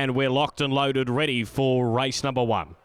And we're locked and loaded, ready for race number 1.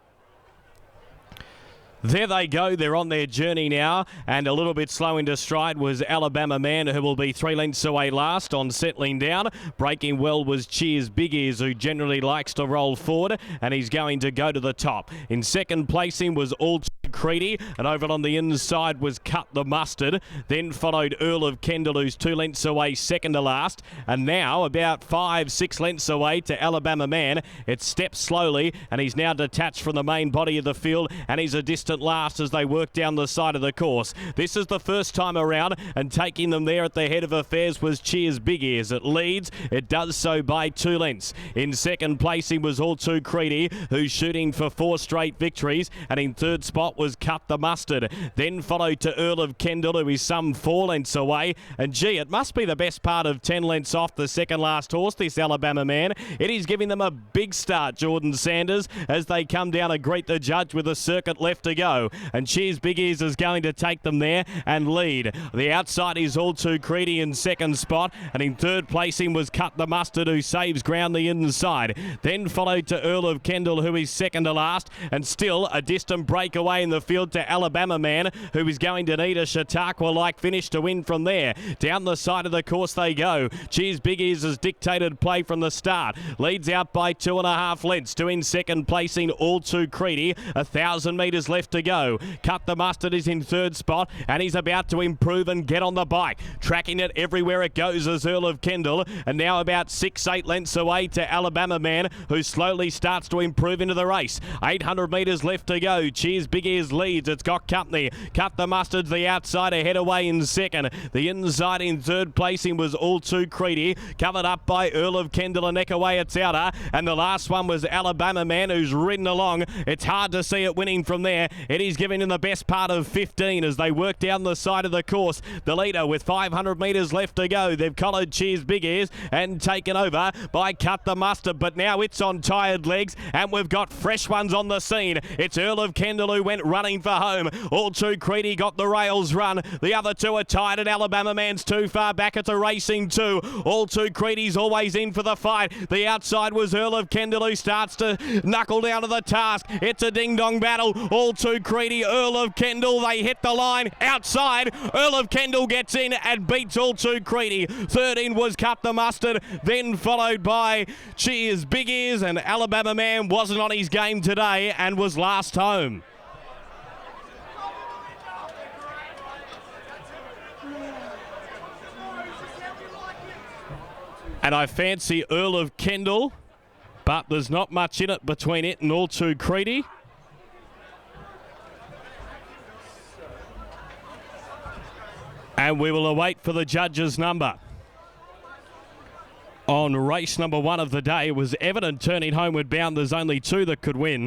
There they go, they're on their journey now, and a little bit slow into stride was Alabama Man, who will be 3 lengths away last on settling down. Breaking well was Cheers Big Ears, who generally likes to roll forward, and he's going to go to the top. In second placing was All Too Creedy, and over on the inside was Cut the Mustard. Then followed Earl of Kendal, who's 2 lengths away, second to last, and now about 5-6 lengths away to Alabama Man. It steps slowly, and he's now detached from the main body of the field, and he's a distant last as they work down the side of the course. This is the first time around, and taking them there at the head of affairs was Cheers Big Ears. It leads, it does so by 2 lengths. In second placing was All Too Creedy, who's shooting for 4 straight victories, and in third spot was Cut the Mustard. Then followed to Earl of Kendal, who is some 4 lengths away, and gee, it must be the best part of 10 lengths off the second last horse, this Alabama Man. It is giving them a big start, Jordan Sanders, as they come down to greet the judge with a circuit left to go. And Cheers Big Ears is going to take them there and lead. The outside is All Too Creedy in second spot, and in third placing was Cut the Mustard, who saves ground the inside. Then followed to Earl of Kendal, who is second to last, and still a distant breakaway in the field to Alabama Man, who is going to need a Chautauqua-like finish to win from there. Down the side of the course they go. Cheers Big Ears has dictated play from the start. Leads out by 2.5 lengths to in second placing All Too Creedy. 1,000 metres left to go. Cut the Mustard is in third spot, and he's about to improve and get on the bike. Tracking it everywhere it goes as Earl of Kendal, and now about 6-8 lengths away to Alabama Man, who slowly starts to improve into the race. 800 metres left to go. Cheers Big Ears leads. It's got company. Cut the Mustard's the outside, ahead away in second. The inside in third placing was All Too Creedy, covered up by Earl of Kendal, a neck away its outer, and the last one was Alabama Man, who's ridden along. It's hard to see it winning from there. It is giving them the best part of 15 as they work down the side of the course. The leader with 500 metres left to go. They've collared Cheers Big Ears and taken over by Cut the Mustard, but now it's on tired legs, and we've got fresh ones on the scene. It's Earl of Kendal who went running for home. All Too Creedy got the rails run. The other two are tied, and Alabama Man's too far back. It's a racing 2. All Too Creedy's always in for the fight. The outside was Earl of Kendal, who starts to knuckle down to the task. It's a ding-dong battle. All Too Creedy, Earl of Kendal, they hit the line outside. Earl of Kendal gets in and beats All Too Creedy. Third in was Cut the Mustard, then followed by Cheers Big Ears, and Alabama Man wasn't on his game today and was last home. And I fancy Earl of Kendal, but there's not much in it between it and All Too Creedy. And we will await for the judge's number. On race number 1 of the day, it was evident turning homeward bound there's only 2 that could win.